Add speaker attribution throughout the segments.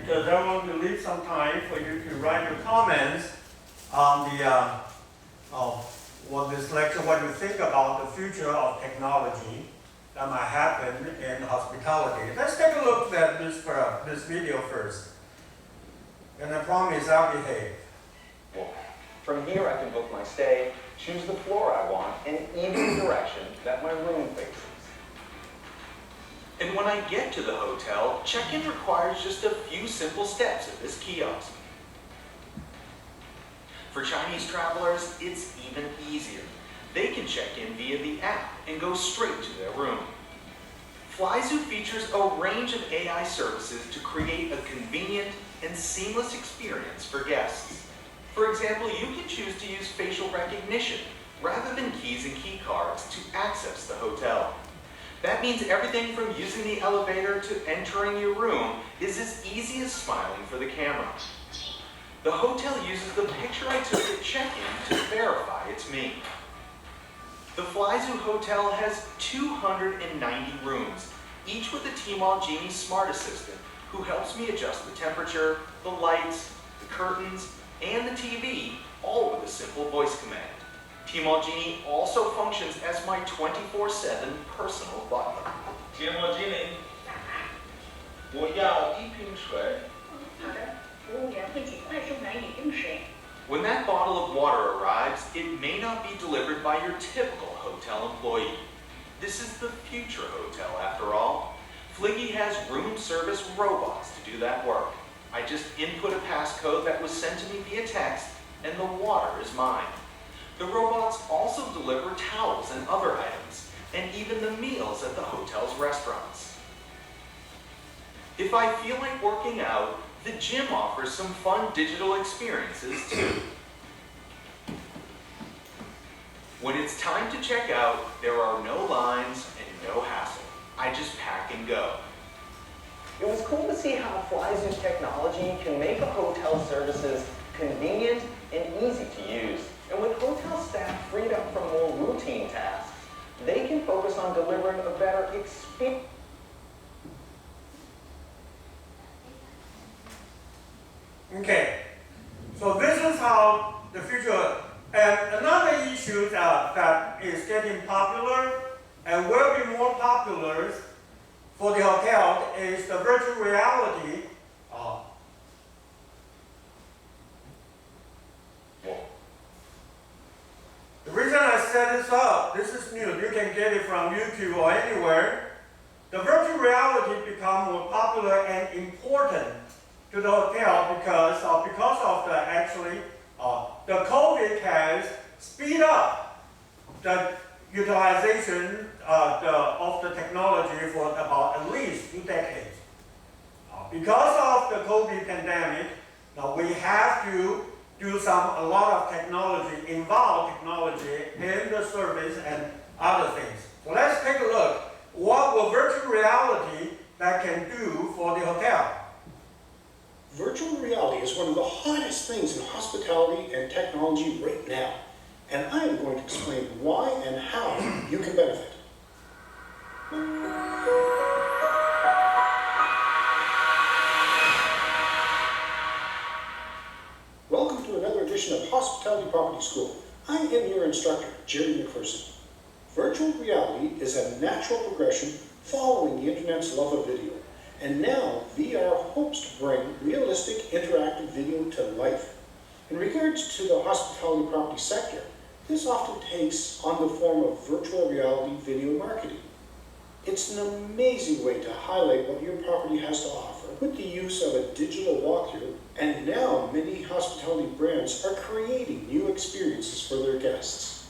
Speaker 1: because I want to leave some time for you to write your comments on the what this lecture, what you think about the future of technology that might happen in hospitality. Let's take a look at this video first. And I promise I'll behave.
Speaker 2: Well, from here I can book my stay, choose the floor I want, and even the direction that my room faces.
Speaker 3: And when I get to the hotel, check-in requires just a few simple steps at this kiosk. For Chinese travelers, it's even easier. They can check in via the app and go straight to their room. Flyzoo features a range of AI services to create a convenient and seamless experience for guests. For example, you can choose to use facial recognition rather than keys and key cards to access the hotel. That means everything from using the elevator to entering your room is as easy as smiling for the camera. The hotel uses the picture I took at check-in to verify it's me. The Flyzoo Hotel has 290 rooms, each with a Tmall Genie Smart Assistant who helps me adjust the temperature, the lights, the curtains, and the TV, all with a simple voice command. Tmall Genie also functions as my 24/7 personal butler.
Speaker 4: Tmall Genie, 我要一瓶水。
Speaker 5: 好的，服务员会尽快送来饮用水。
Speaker 3: When that bottle of water arrives, it may not be delivered by your typical hotel employee. This is the future hotel, after all. Fliggy has room service robots to do that work. I just input a passcode that was sent to me via text, and the water is mine. The robots also deliver towels and other items, and even the meals at the hotel's restaurants. If I feel like working out, the gym offers some fun digital experiences too. When it's time to check out, there are no lines and no hassle. I just pack and go.
Speaker 2: It was cool to see how Flyzoo's technology can make the hotel services convenient and easy to use. And with hotel staff freed up from more routine tasks, they can focus on delivering a better experience.
Speaker 1: Okay, so this is how the future, and another issue that is getting popular and will be more popular for the hotel is the virtual reality. The reason I set this up, this is new, you can get it from YouTube or anywhere. The virtual reality become more popular and important to the hotel because of the COVID has speed up the utilization of the technology for about at least 2 decades. Because of the COVID pandemic, we have to do a lot of technology, involve technology in the service and other things. So let's take a look. What will virtual reality that can do for the hotel?
Speaker 6: Virtual reality is one of the hottest things in hospitality and technology right now, and I am going to explain why and how you can benefit. Welcome to another edition of Hospitality Property School. I am your instructor, Jerry McPherson. Virtual reality is a natural progression following the internet's love of video. And now, VR hopes to bring realistic interactive video to life. In regards to the hospitality property sector, this often takes on the form of virtual reality video marketing. It's an amazing way to highlight what your property has to offer with the use of a digital walkthrough, and now many hospitality brands are creating new experiences for their guests.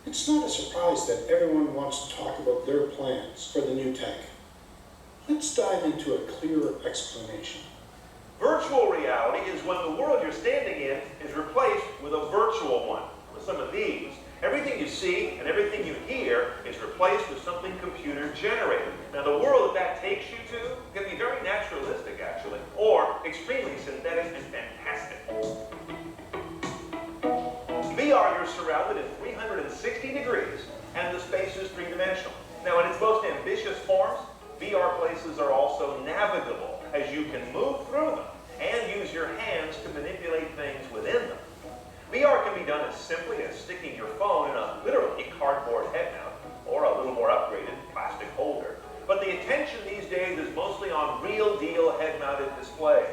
Speaker 6: It's not a surprise that everyone wants to talk about their plans for the new tech. Let's dive into a clearer explanation.
Speaker 4: Virtual reality is when the world you're standing in is replaced with a virtual one. With some of these, everything you see and everything you hear is replaced with something computer generated. Now the world that takes you to can be very naturalistic actually, or extremely synthetic and fantastic. VR, you're surrounded in 360 degrees and the space is three-dimensional. Now in its most ambitious forms, VR places are also navigable as you you can move through them and use your hands to manipulate things within them. VR can be done as simply as sticking your phone in a literally cardboard head mount or a little more upgraded plastic holder. But the attention these days is mostly on real-deal head-mounted displays.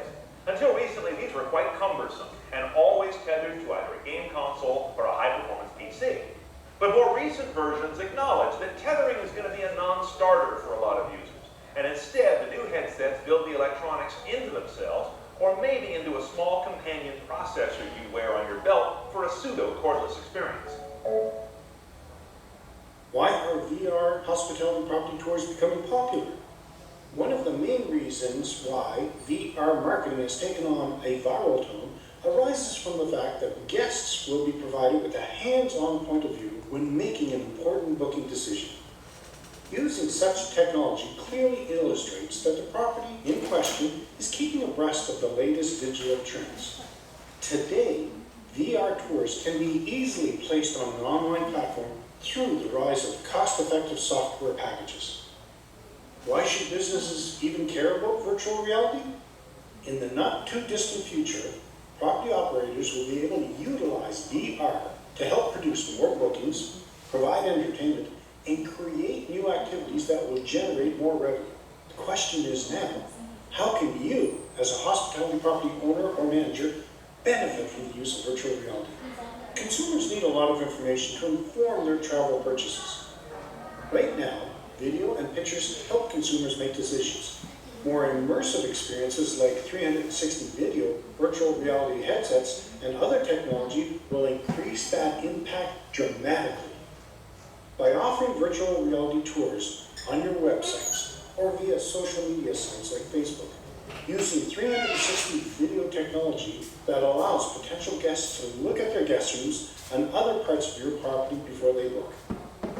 Speaker 4: Until recently, these were quite cumbersome and always tethered to either a game console or a high-performance PC. But more recent versions acknowledge that tethering is going to be a non-starter for a lot of users. And instead, the new headsets build the electronics into themselves or maybe into a small companion processor you wear on your belt for a pseudo-cordless experience.
Speaker 6: Why are VR hospitality property tours becoming popular? One of the main reasons why VR marketing has taken on a viral tone arises from the fact that guests will be provided with a hands-on point of view when making an important booking decision. Using such technology clearly illustrates that the property in question is keeping abreast of the latest digital trends. Today, VR tours can be easily placed on an online platform through the rise of cost-effective software packages. Why should businesses even care about virtual reality? In the not-too-distant future, property operators will be able to utilize VR to help produce more bookings, provide entertainment, and create new activities that will generate more revenue. The question is now, how can you, as a hospitality property owner or manager, benefit from the use of virtual reality? Consumers need a lot of information to inform their travel purchases. Right now, video and pictures help consumers make decisions. More immersive experiences like 360 video, virtual reality headsets, and other technology will increase that impact dramatically. By offering virtual reality tours on your websites or via social media sites like Facebook, using 360 video technology that allows potential guests to look at their guest rooms and other parts of your property before they book.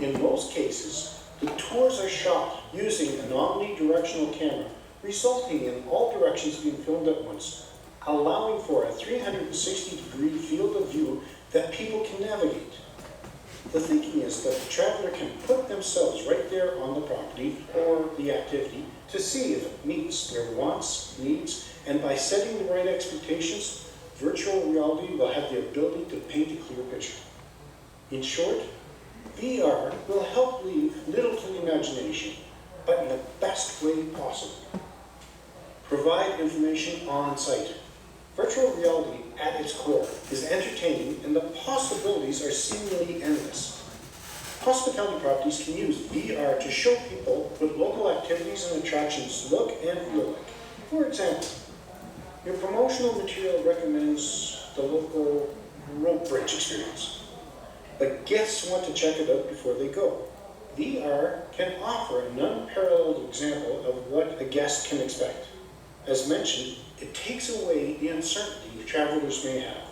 Speaker 6: In most cases, the tours are shot using an omnidirectional camera, resulting in all directions being filmed at once, allowing for a 360-degree field of view that people can navigate. The thinking is that the traveler can put themselves right there on the property or the activity to see if it meets their wants, needs, and by setting the right expectations, virtual reality will have the ability to paint a clear picture. In short, VR will help leave little to the imagination, but in the best way possible. Provide information on site. Virtual reality at its core is entertaining, and the possibilities are seemingly endless. Hospitality properties can use VR to show people what local activities and attractions look and feel like. For example, your promotional material recommends the local rope bridge experience, but guests want to check it out before they go. VR can offer an unparalleled example of what a guest can expect. As mentioned, it takes away the uncertainty travelers may have.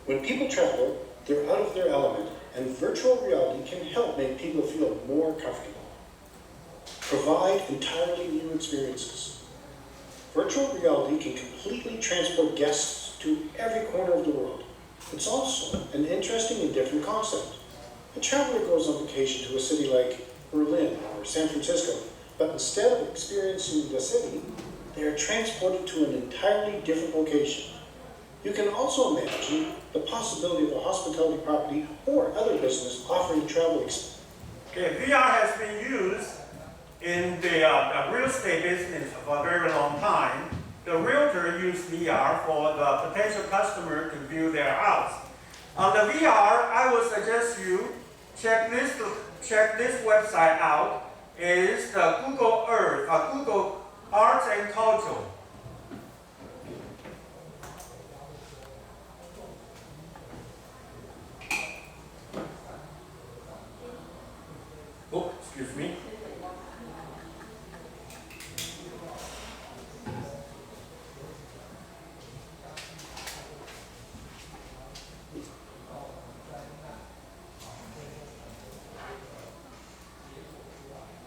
Speaker 6: When people travel, they're out of their element, and virtual reality can help make people feel more comfortable. Provide entirely new experiences. Virtual reality can completely transport guests to every corner of the world. It's also an interesting and different concept. A traveler goes on vacation to a city like Berlin or San Francisco, but instead of experiencing the city, they are transported to an entirely different location. You can also imagine the possibility of a hospitality property or other business offering travel experience.
Speaker 1: Okay, VR has been used in the real estate business for a very long time. The realtor used VR for the potential customer to view their house. On the VR, I would suggest you check this website out. It is the Google Earth, Google Arts and Culture. Oh, excuse me.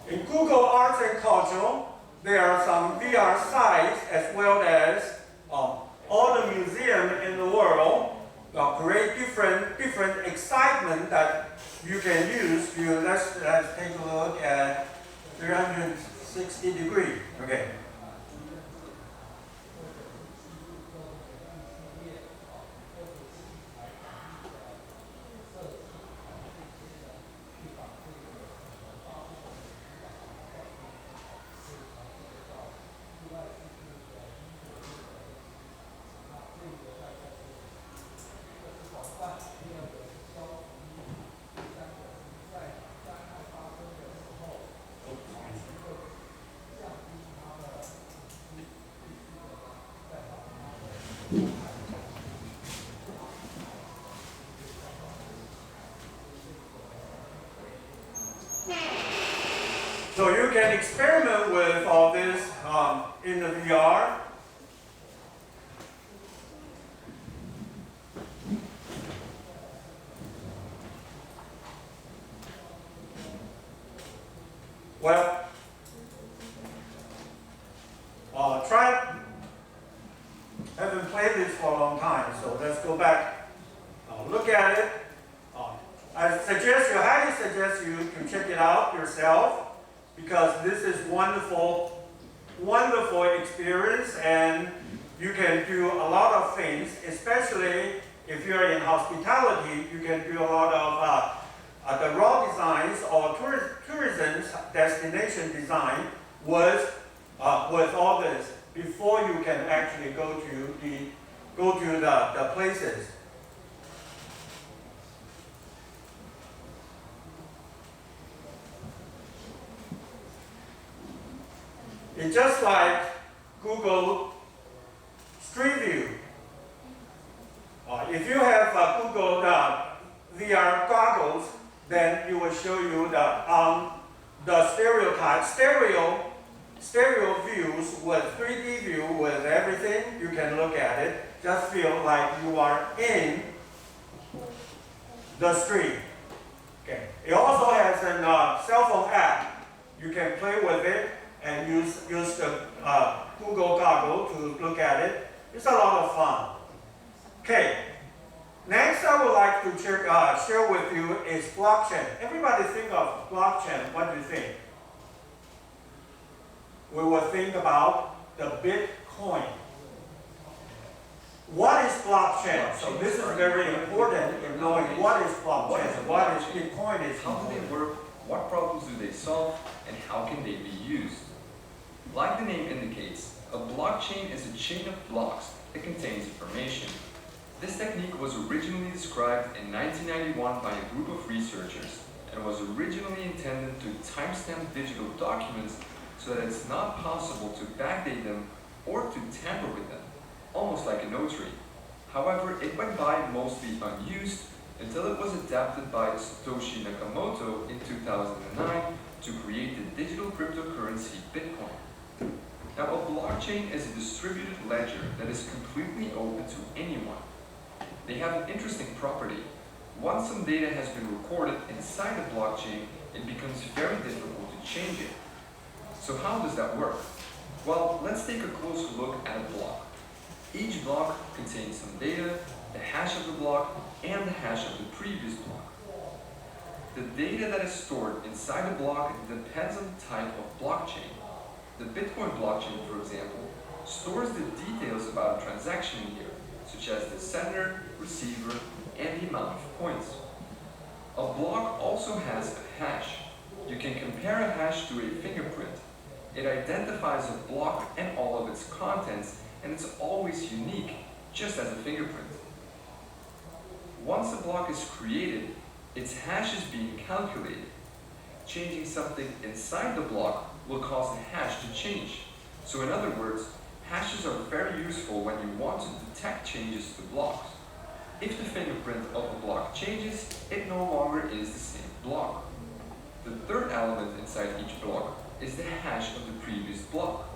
Speaker 1: In Google Arts and Culture, there are some VR sites as well as all the museums in the world create different excitement that you can use. Let's take a look at 360 degree. Okay. So you can experiment with all this in the VR. Well, try. Haven't played this for a long time, so let's go back. Look at it. I highly suggest you to check it out yourself, because this is wonderful, wonderful experience, and you can do a lot of things, especially if you're in hospitality. You can do a lot of the raw designs or tourism destination design with all this before you can actually go to the places. It's just like Google Street View. If you have Google VR goggles, then it will show you the stereo views with 3D view with everything. You can look at it. Just feel like you are in the street. Okay. It also has a cell phone app. You can play with it and use the Google goggle to look at it. It's a lot of fun. Okay. Next, I would like to share with you is blockchain. Everybody think of blockchain. What do you think? We will think about the Bitcoin. What is blockchain? So this is very important in knowing what is blockchain, what is Bitcoin is.
Speaker 7: How do they work? What problems do they solve? And how can they be used? Like the name indicates, a blockchain is a chain of blocks that contains information. This technique was originally described in 1991 by a group of researchers and was originally intended to timestamp digital documents so that it's not possible to backdate them or to tamper with them, almost like a notary. However, it went by mostly unused until it was adapted by Satoshi Nakamoto in 2009 to create the digital cryptocurrency Bitcoin. Now, a blockchain is a distributed ledger that is completely open to anyone. They have an interesting property. Once some data has been recorded inside the blockchain, it becomes very difficult to change it. So how does that work? Well, let's take a closer look at a block. Each block contains some data, the hash of the block, and the hash of the previous block. The data that is stored inside the block depends on the type of blockchain. The Bitcoin blockchain, for example, stores the details about a transaction in here, such as the sender, receiver, and the amount of coins. A block also has a hash. You can compare a hash to a fingerprint. It identifies a block and all of its contents, and it's always unique, just as a fingerprint. Once a block is created, its hash is being calculated. Changing something inside the block will cause the hash to change. So in other words, hashes are very useful when you want to detect changes to blocks. If the fingerprint of a block changes, it no longer is the same block. The third element inside each block is the hash of the previous block.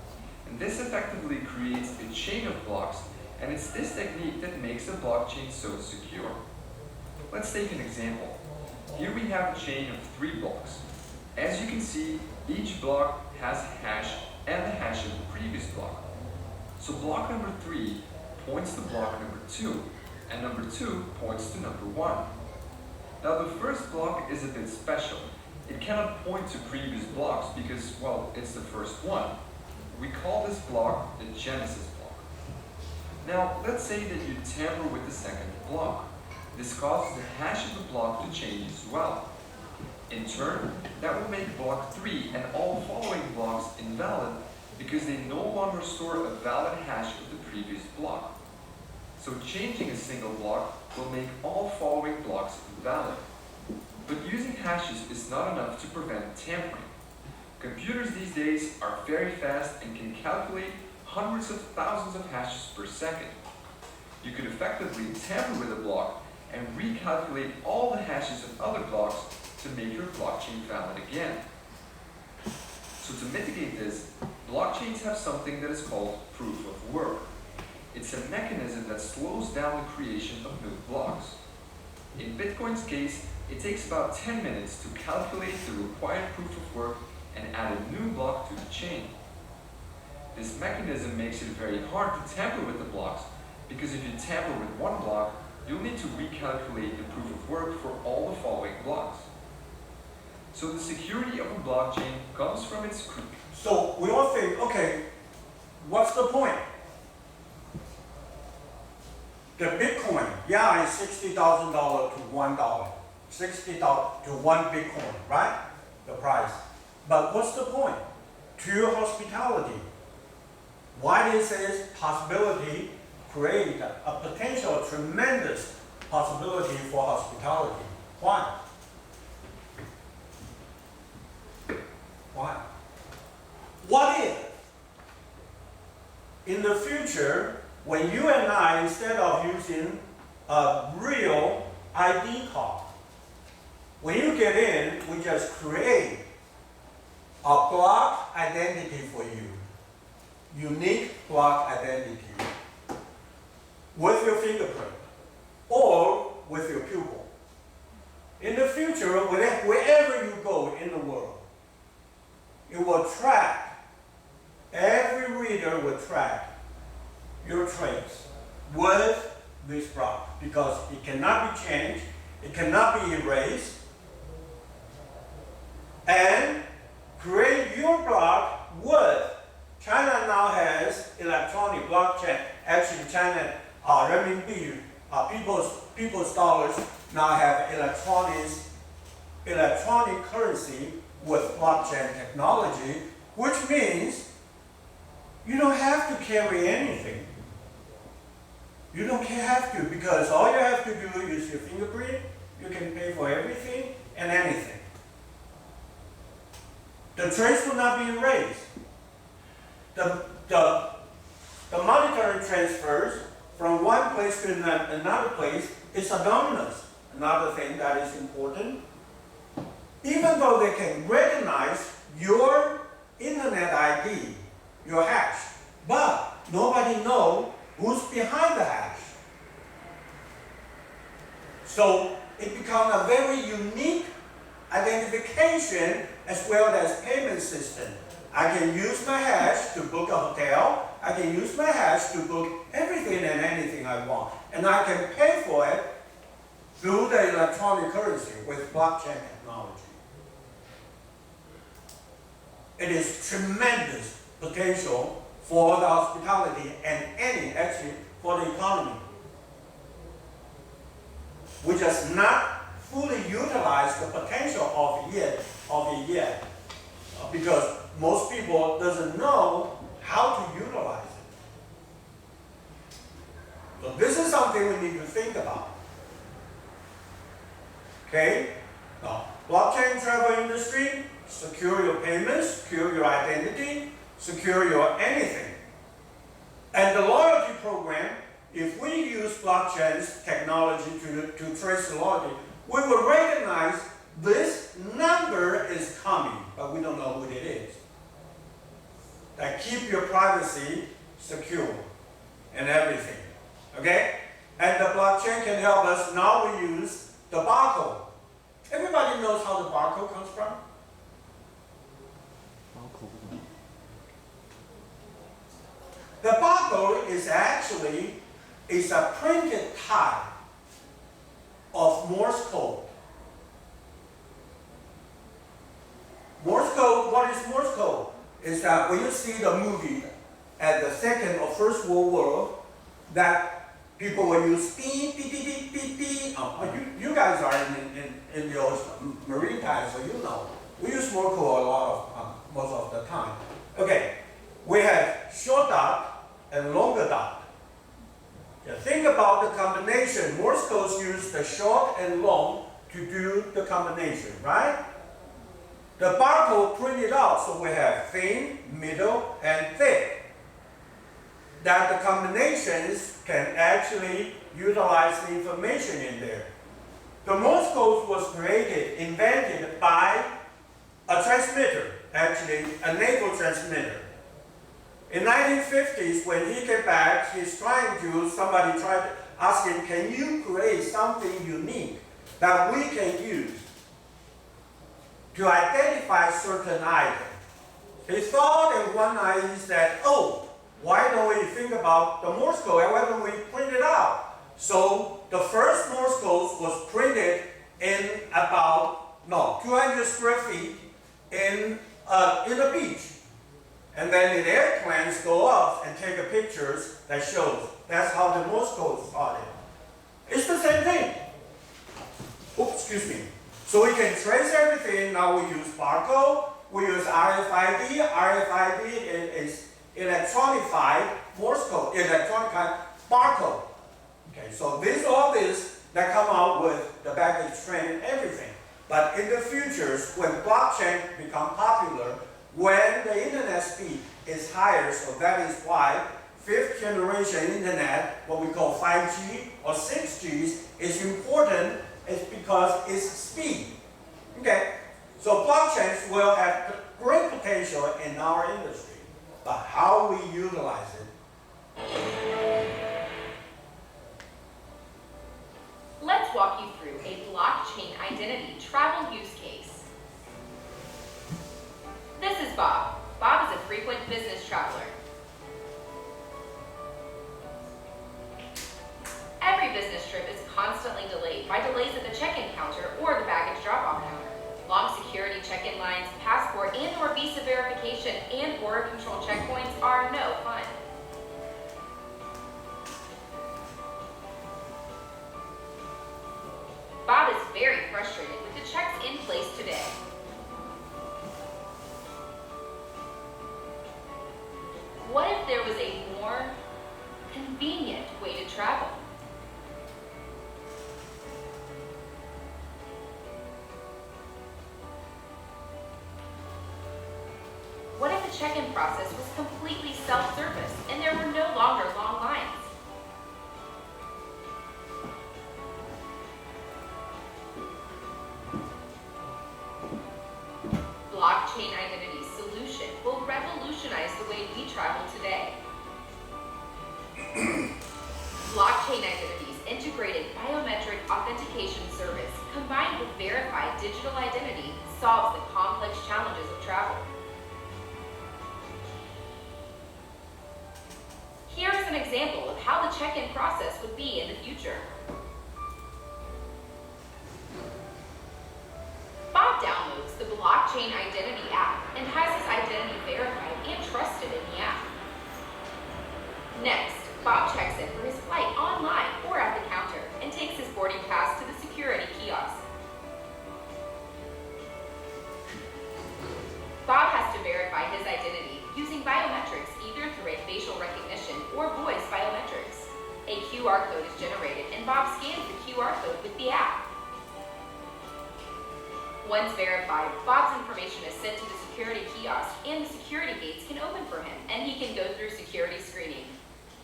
Speaker 7: And this effectively creates a chain of blocks, and it's this technique that makes a blockchain so secure. Let's take an example. Here we have a chain of 3 blocks. As you can see, each block has a hash and the hash of the previous block. So block number 3 points to block number 2, and number 2 points to number 1. Now the first block is a bit special. It cannot point to previous blocks because, well, it's the first one. We call this block the genesis block. Now, let's say that you tamper with the second block. This causes the hash of the block to change as well. In turn, that will make block 3 and all following blocks invalid because they no longer store a valid hash of the previous block. So changing a single block will make all following blocks invalid. But using hashes is not enough to prevent tampering. Computers these days are very fast and can calculate hundreds of thousands of hashes per second. you could effectively tamper with a block and recalculate all the hashes of other blocks to make your blockchain valid again. So to mitigate this, blockchains have something that is called proof of work. It's a mechanism that slows down the creation of new blocks. In Bitcoin's case, it takes about 10 minutes to calculate the required proof of work and add a new block to the chain. This mechanism makes it very hard to tamper with the blocks, because if you tamper with one block, you'll need to recalculate the proof of work for all the following blocks. So the security of a blockchain comes from its...
Speaker 1: So we all think, okay, what's the point? The Bitcoin, yeah, is $60,000 to $1. $60 to 1 Bitcoin, right? The price. But what's the point? Pure hospitality. Why this is possibility create a potential tremendous possibility for hospitality. Why? Why? What if in the future, when you and I, instead of using a real ID card, when you get in, we just create a block identity for you. Unique block identity with your fingerprint or with your pupil. In the future, wherever you go in the world, it will track, every reader will track your trace with this block because it cannot be changed, it cannot be erased, and create your block with China now has electronic blockchain. Actually, China renminbi, people's dollars now have electronic currency with blockchain technology, which means you don't have to carry anything. You don't have to, because all you have to do is your fingerprint. You can pay for everything and anything. The trace will not be erased. The monetary transfers from one place to another place is anonymous. Another thing that is important. Even though they can recognize your internet ID, your hash, but nobody knows who's behind the hash. So it becomes a very unique identification as well as payment system. I can use my hash to book a hotel. I can use my hash to book everything and anything I want. And I can pay for it through the electronic currency with blockchain technology. It is tremendous potential for the hospitality and actually for the economy. We just not fully utilize the potential of it yet because most people doesn't know how to utilize it. So this is something we need to think about. Okay? Now, blockchain travel industry, secure your payments, secure your identity, secure your anything. And the loyalty program, if we use blockchain's technology to trace the loyalty, we will recognize this number is coming, but we don't know who it is. That keep your privacy secure and everything. Okay? And the blockchain can help us. Now we use the barcode. Everybody knows how the barcode comes from? The barcode is actually a printed type of Morse code. Morse code, what is Morse code? Is that when you see the movie at the Second or First World War, that people will use beep, beep, beep, beep, beep, beep. Oh, you guys are in your marine time, so you know. We use Morse code a lot of, most of the time. Okay, we have short dot and longer dot. Yeah, think about the combination. Morse codes use the short and long to do the combination, right? The barcode printed out, so we have thin, middle, and thick. that the combinations can actually utilize the information in there. The Morse code was invented by a transmitter, actually a naval transmitter. In 1950s, when he came back, somebody tried to ask him, can you create something unique that we can use to identify certain items? He thought, and one night he said, oh, why don't we think about the Morse code and why don't we print it out? So the first Morse code was printed in about 200 square feet in a beach. And then the airplanes go up and take pictures that shows. That's how the Morse code started. It's the same thing. Oops, excuse me. So we can trace everything. Now we use barcode. We use RFID. RFID is electronified Morse code, electronic barcode. Okay, so all this that come out with the baggage train and everything. But in the future, when blockchain become popular, when the internet speed is higher, so that is why 5th generation internet, what we call 5G or 6G, is important. It's because it's speed. Okay, so blockchains will have great potential in our industry, but how we utilize it.
Speaker 8: Let's walk you through a blockchain identity travel use case. This is Bob. Bob is a frequent business traveler. Every business trip is constantly delayed by delays at the check-in counter or the baggage drop-off counter. Long security check-in lines, passport and/or visa verification, and border control checkpoints are no fun. Bob is very frustrated with the checks in place today. What if there was a more convenient way to travel? What if the check-in process was completely self-service and there were no longer long lines? Blockchain identity solution will revolutionize the way we travel today. Blockchain identities integrated biometric authentication service combined with verified digital identity solves the complex challenges of travel. Here is an example of how the check-in process would be in the future. Bob downloads the Blockchain Identity app and has his identity verified and trusted in the app. Next, Bob checks in for his flight online or at the counter and takes his boarding pass to the security kiosk. Bob has to verify his identity using biometrics either through a facial recognition or voice biometrics. A QR code is generated and Bob scans the QR code with the app. Once verified, Bob's information is sent to the security kiosk and the security gates can open for him and he can go through security screening.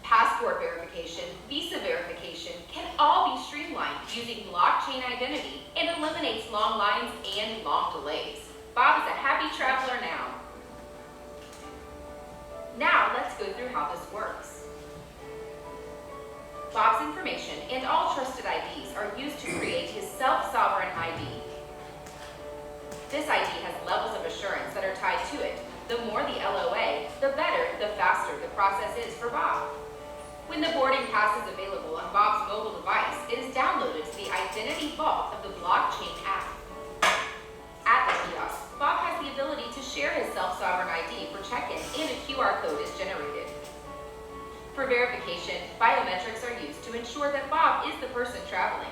Speaker 8: Passport verification, visa verification can all be streamlined using blockchain identity and eliminates long lines and long delays. Bob is a happy traveler now. Now let's go through how this works. Bob's information and all trusted IDs are used to create his self-sovereign ID. This ID has levels of assurance that are tied to it. The more the LOA, the better, the faster the process is for Bob. When the boarding pass is available on Bob's mobile device, it is downloaded to the Identity Vault of the blockchain app. At the kiosk, Bob has the ability to share his self-sovereign ID for check-in and a QR code is generated. For verification, biometrics are used to ensure that Bob is the person traveling.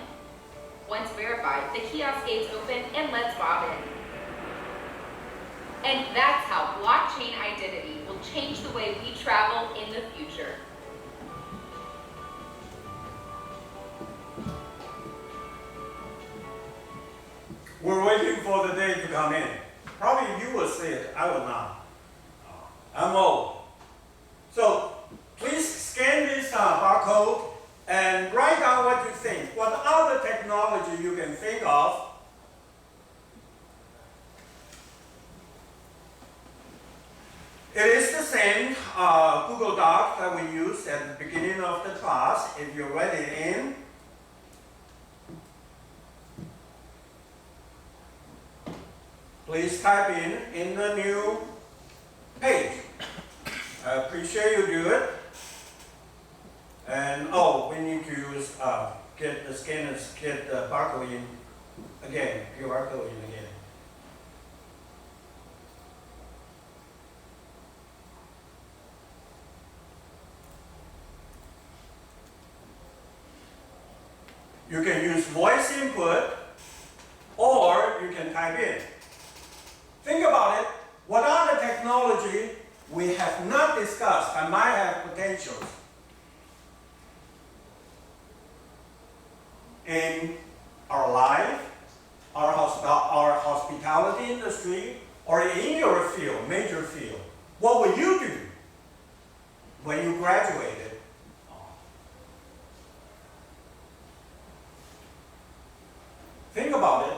Speaker 8: Once verified, the kiosk gates open and lets Bob in. And that's how blockchain identity will change the way we travel in the future.
Speaker 1: We're waiting for the day to come in. Probably you will see it, I will not. I'm old. So please code and write down what you think. What other technology you can think of. It is the same Google Doc that we used at the beginning of the class. If you write it in, please type in the new page. I appreciate you do it. And we need to use get the scanners, get the barcode in again, QR code in again. You can use voice input or you can type in. Think about it. What other technology we have not discussed that might have potentials in our life, our hospitality industry, or in your field, major field? What will you do when you graduated? Think about it.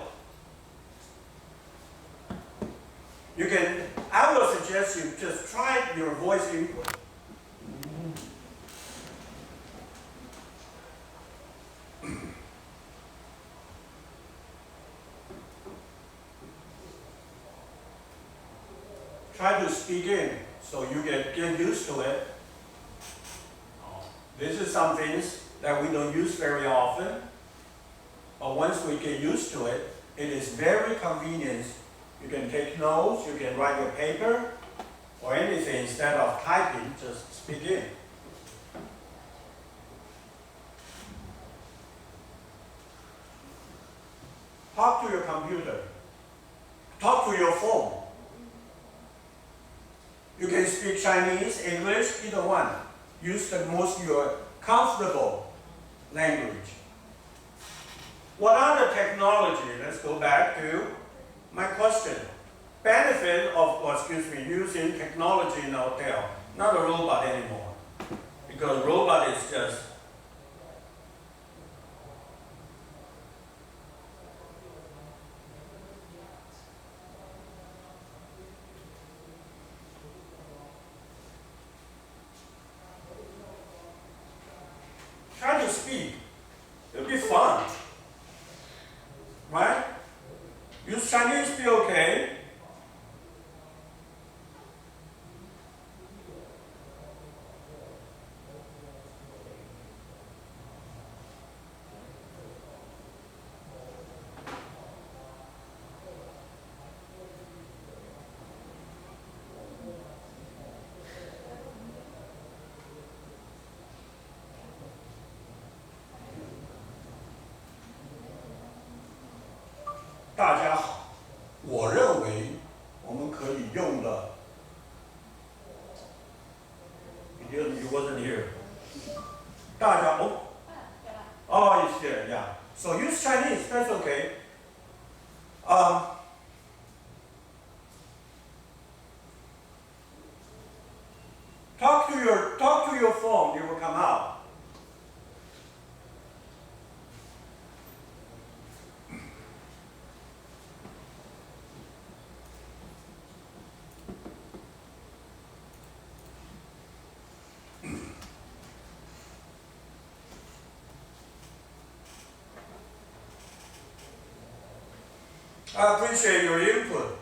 Speaker 1: I will suggest you just try your voice input. Try to speak in so you get used to it. This is some things that we don't use very often. But once we get used to it, it is very convenient. You can take notes, you can write your paper, or anything instead of typing, just speak in. Talk to your computer. Talk to your phone. You can speak Chinese, English, either one. Use the most your comfortable language. What other technology? Let's go back to my question. Benefit of, using technology in a hotel. Not a robot anymore. Because robot is just try to speak. It'll be fun. Right? Use Chinese, be okay.大家好，我认为我们可以用的。You wasn't here. 大家it's there, yeah. So use Chinese, that's okay. Talk to your phone, it will come out. I appreciate your input.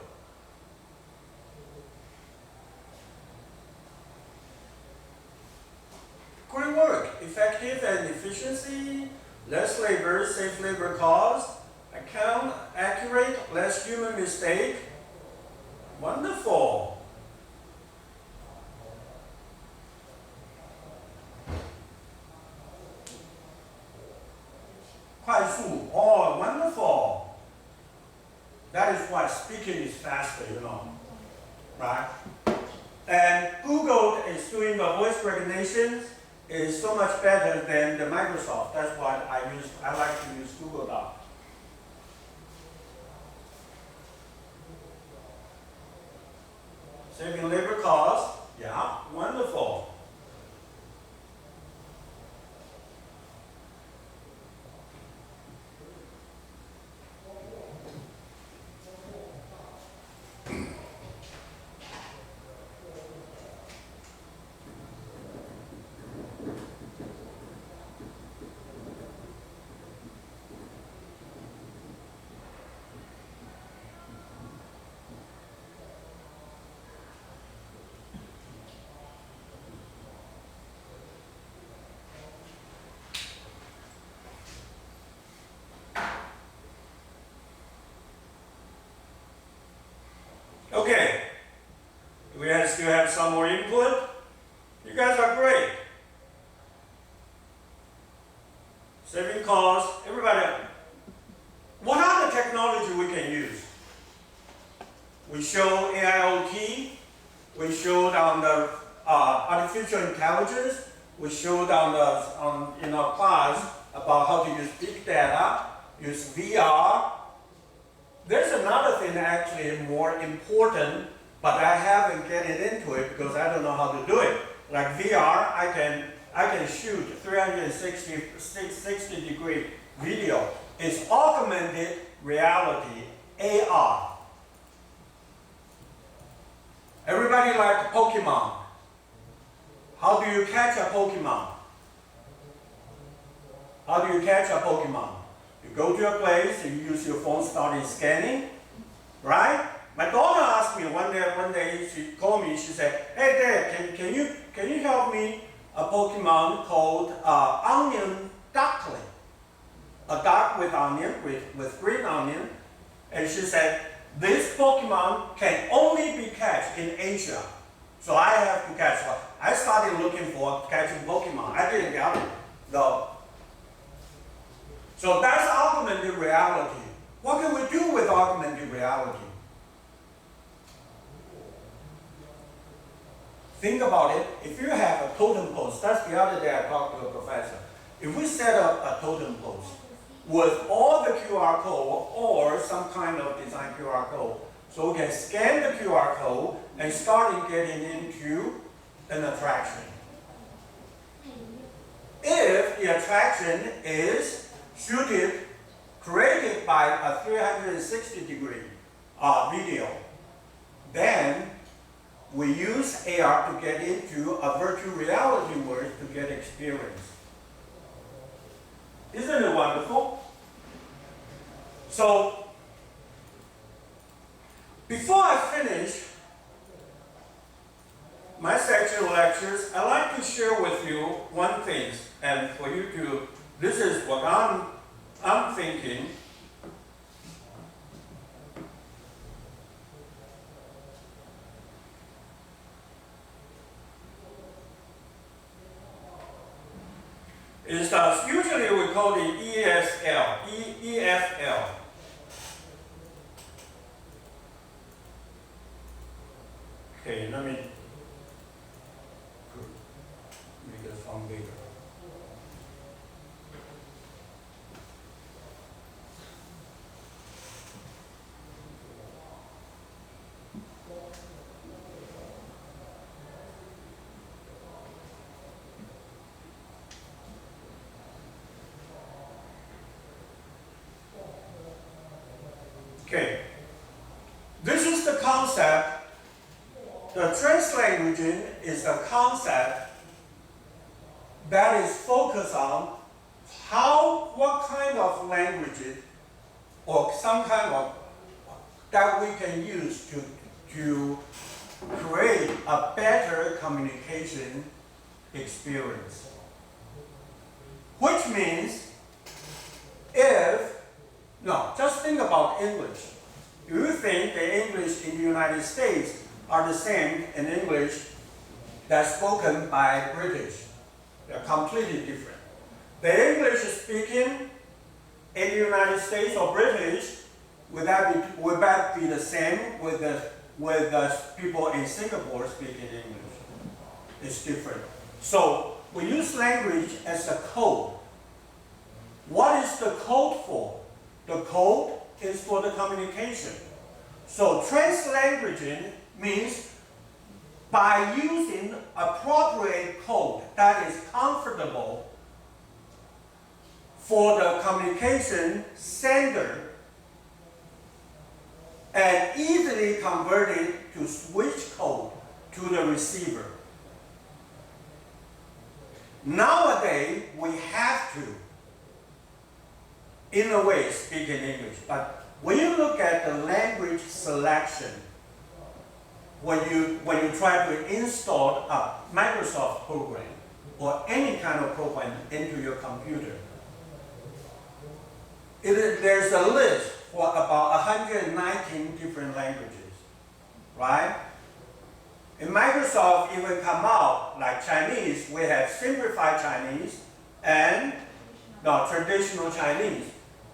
Speaker 1: Great work. Effective and efficiency, less labor, save labor cost, account accurate, less human mistake. Wonderful. Wonderful. That is why speaking is faster, right? And Google is doing the voice recognition is so much better than the Microsoft. That's why I like to use Google Doc. Saving labor costs, yeah, wonderful. have some more input? You guys are great. Saving costs, everybody. What other technology we can use? We showed AIoT, we showed on the artificial intelligence, we showed in our class about how to use big data, use VR. There's another thing actually more important, but I haven't gotten into it because I don't know how to do it. Like VR, I can shoot 360-degree video. It's augmented reality, AR. Everybody likes Pokemon. How do you catch a Pokemon? How do you catch a Pokemon? You go to a place, you use your phone, starting scanning, right? My daughter asked me one day she called me, she said, "Hey Dad, can you help me a Pokemon called onion duckling? A duck with onion, with green onion." And she said, "This Pokemon can only be catched in Asia. So I have to catch one." I started looking for catching Pokemon. I didn't get it, though. So that's augmented reality. What can we do with augmented reality? Think about it. If you have a totem post, that's the other day I talked to a professor. If we set up a totem post with all the QR code or some kind of design QR code, so we can scan the QR code and start getting into an attraction. If the attraction is created by a 360-degree video, then we use AR to get into a virtual reality world to get experience. Isn't it wonderful? So, before I finish my section of lectures, I'd like to share with you one thing, and for you to, this is what I'm thinking. Is that usually we call it EFL. Okay, let me make this one bigger. Okay, this is the concept. The translanguaging is a concept that is focused on what kind of language or some kind of that we can use to create a better communication experience. Which means just think about English. Do you think the English in the United States are the same in English that's spoken by British? They're completely different. The English speaking in the United States or British, would that be the same with the people in Singapore speaking English? It's different. So we use language as a code. What is the code for? The code is for the communication. So translanguaging means by using appropriate code that is comfortable for the communication sender and easily converted to switch code to the receiver. Nowadays, we have to, in a way, speak in English. But when you look at the language selection, when you try to install a Microsoft program or any kind of program into your computer, there's a list for about 119 different languages, right? In Microsoft, it will come out like Chinese. We have simplified Chinese and traditional Chinese.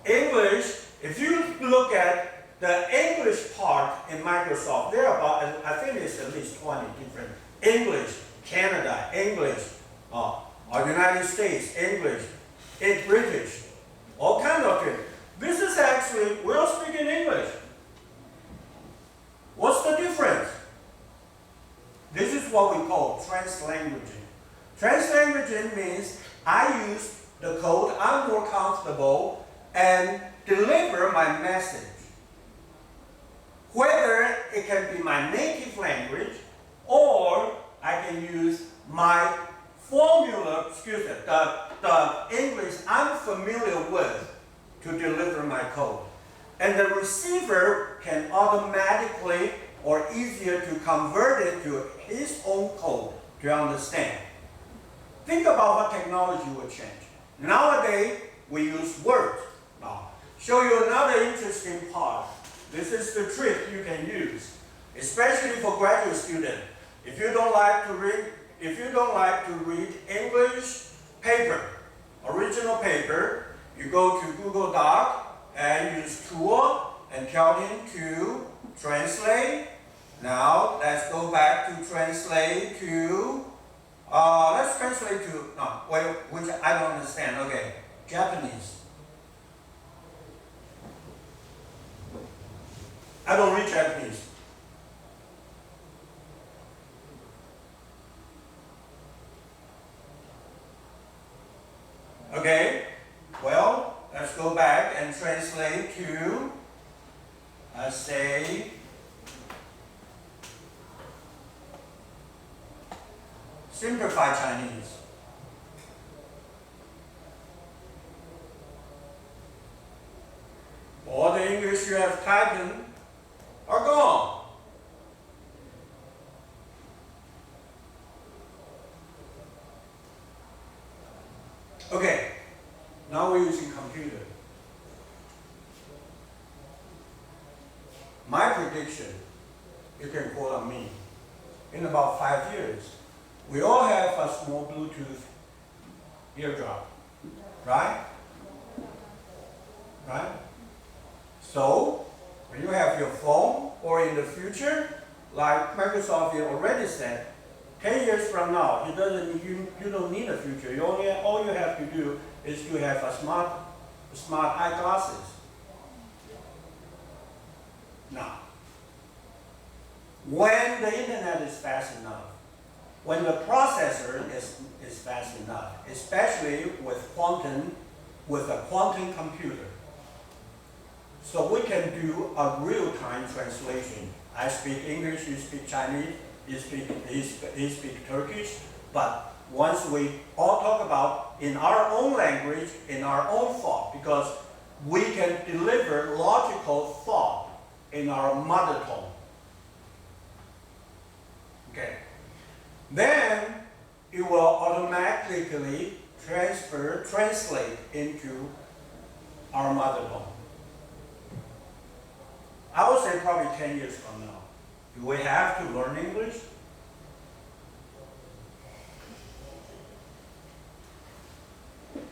Speaker 1: English, if you look at the English part in Microsoft, there are about, I think it's at least 20 different. English, Canada, English, United States, English, British, all kinds of things. This is actually, we all speak in English. What's the difference? This is what we call translanguaging. Translanguaging means I use the code I'm more comfortable and deliver my message. Whether it can be my native language or I can use my formula, the English I'm familiar with to deliver my code. And the receiver can automatically or easier to convert it to his own code to understand. Think about what technology will change. Nowadays, we use words. Now, show you another interesting part. This is the trick you can use, especially for graduate students. If you don't like to read English paper, original paper, you go to Google Doc and use tool and tell him to translate. Now let's go back to translate to. Let's translate to which I don't understand. Okay, Japanese. I don't read Japanese. Okay, well, let's go back and translate to, say, simplified Chinese. All the English you have typed in are gone. Okay, now we're using computer. My prediction, you can quote on me, in about 5 years, we all have a small Bluetooth eardrum, right? Right? So, when you have your phone, or in the future, like Microsoft already said, 10 years from now, you don't need a future. All you have to do is to have a smart eyeglasses. Now, when the internet is fast enough, when the processor is fast enough, especially with a quantum computer, so we can do a real-time translation. I speak English, you speak Chinese, he speak Turkish, but once we all talk about in our own language, in our own thought, because we can deliver logical thought in our mother tongue. Okay. Then it will automatically translate into our mother tongue. I would say probably 10 years from now. Do we have to learn English?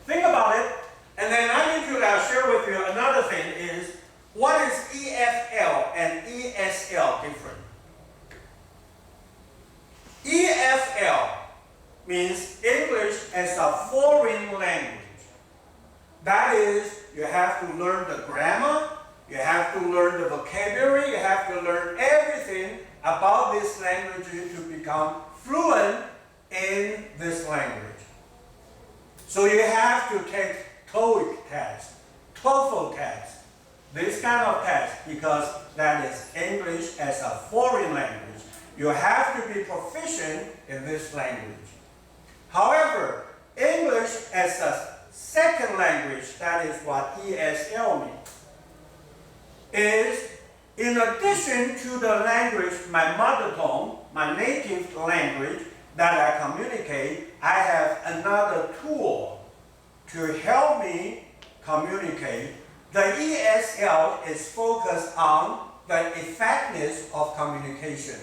Speaker 1: Think about it, and then I need to share with you another thing is, what is EFL and ESL different? EFL means English as a foreign language. That is, you have to learn the grammar, you have to learn the vocabulary, you have to learn everything about this language to become fluent in this language. So you have to take TOEIC test, TOEFL test, this kind of test, because that is English as a foreign language. You have to be proficient in this language. However, English as a second language, that is what ESL means, is in addition to the language, my mother tongue, my native language that I communicate, I have another tool to help me communicate. The ESL is focused on the effectiveness of communication.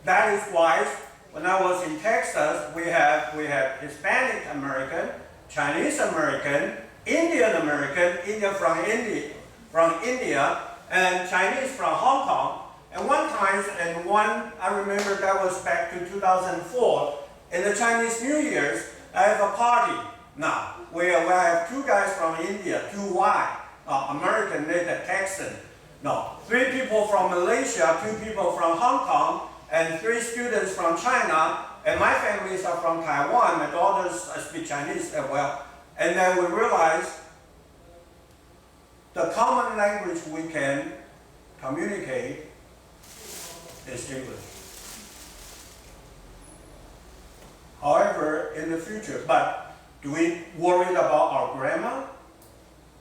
Speaker 1: That is why when I was in Texas, we have Hispanic American, Chinese American, Indian American, India, and Chinese from Hong Kong. And one time, I remember that was back to 2004, in the Chinese New Year's, I have a party now, where I have two guys from India, two white, American, native Texan. No, 3 people from Malaysia, 2 people from Hong Kong, and 3 students from China, and my families are from Taiwan. My daughters speak Chinese as well. And then we realized the common language we can communicate is English. However, in the future, but do we worry about our grammar?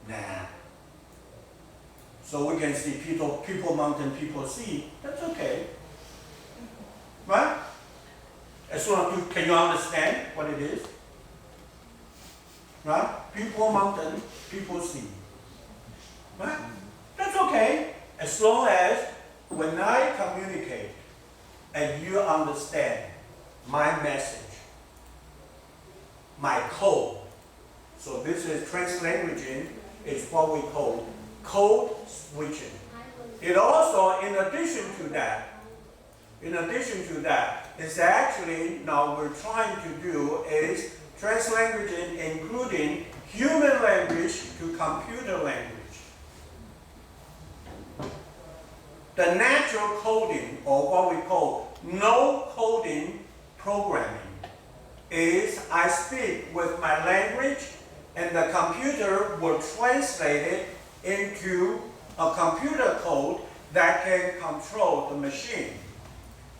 Speaker 1: Nah. So we can see people mountain, people sea. That's okay. Right? As long as can you understand what it is? Right? People mountain, people sea. Right? That's okay. As long as when I communicate and you understand my message, my code. So this is translanguaging, is what we call code switching. It also, in addition to that, is actually now we're trying to do is translanguaging, including human language to computer language. The natural coding, or what we call no coding programming, is I speak with my language and the computer will translate it into a computer code that can control the machine.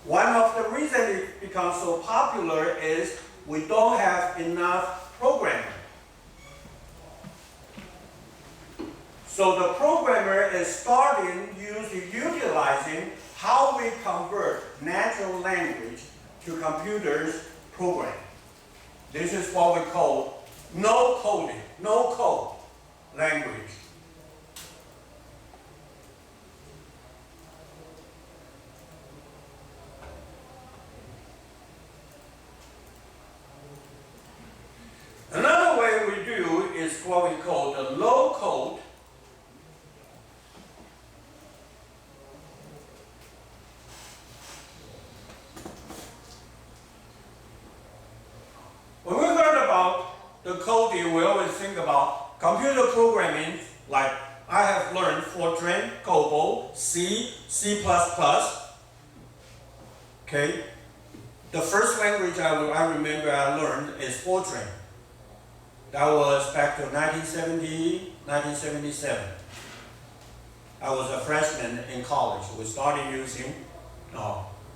Speaker 1: One of the reasons it becomes so popular is we don't have enough programming. So the programmer is starting utilizing how we convert natural language to computers program. This is what we call no coding, no code language. Another way we do is what we call the low code. When we learn about the coding, we always think about computer programming, like I have learned Fortran, COBOL, C, C++. Okay? The first language I remember I learned is Fortran. That was back to 1970, 1977. I was a freshman in college. We started using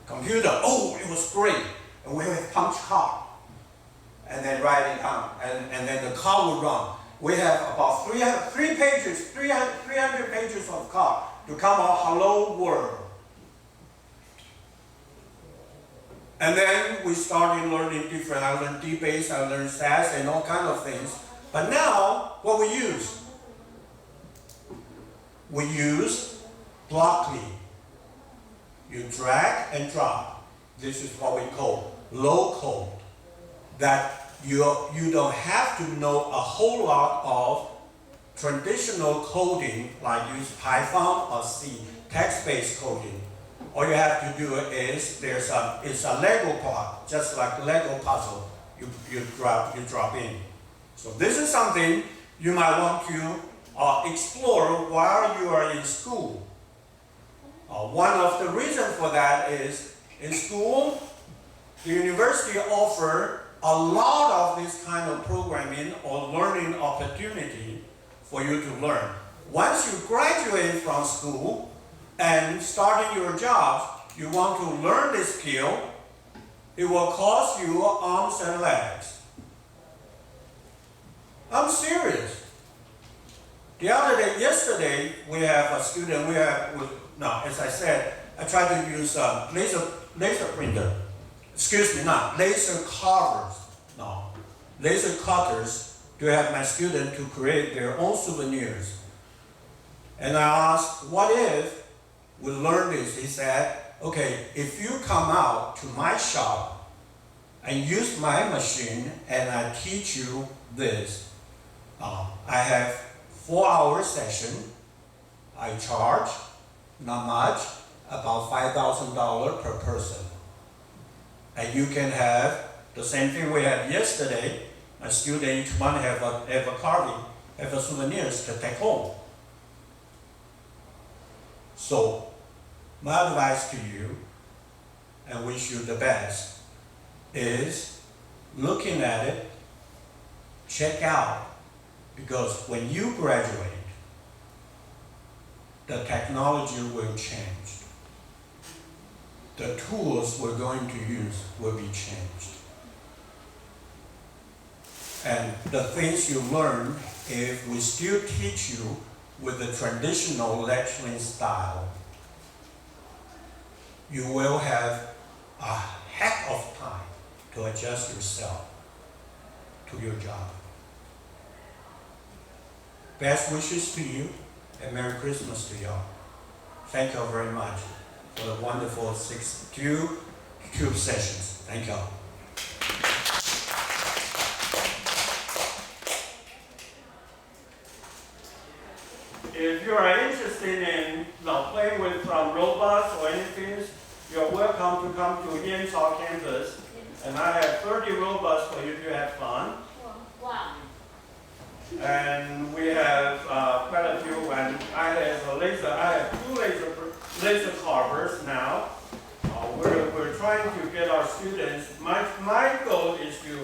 Speaker 1: computer. Oh, it was great. And we have punch card. And then write it down. And then the card would run. We have about 300 pages of code to come out hello world. And then we started learning different. I learned DBase, I learned SAS, and all kinds of things. But now, what we use? We use Blockly. You drag and drop. This is what we call low code. That you don't have to know a whole lot of traditional coding, like use Python or C, text-based coding. All you have to do is it's a Lego block, just like Lego puzzle. You drop in. So this is something you might want to explore while you are in school. One of the reasons for that is in school, the university offers a lot of this kind of programming or learning opportunity for you to learn. Once you graduate from school and starting your job, you want to learn this skill, it will cost you arms and legs. I'm serious. Yesterday, we have a student, as I said, I try to use laser printer. Laser carvers. Laser cutters to have my student to create their own souvenirs. And I asked, what if we learn this? He said, okay, if you come out to my shop and use my machine and I teach you this, I have 4-hour session. I charge, not much, about $5,000 per person. And you can have the same thing we had yesterday. A student each month have a carving, have a souvenirs to take home. So, my advice to you, and wish you the best, is looking at it, check out, because when you graduate, the technology will change. The tools we're going to use will be changed. And the things you learn, if we still teach you with the traditional lecturing style, you will have a heck of time to adjust yourself to your job. Best wishes to you and Merry Christmas to y'all. Thank you very much for the wonderful 62 CUBE sessions. Thank y'all. If you are interested in playing with robots or anything, you're welcome to come to Yenshaw campus. And I have 30 robots for you to have fun.
Speaker 5: Wow.
Speaker 1: And we have quite a few, and I have two laser carvers now. We're trying to get our students, my goal is to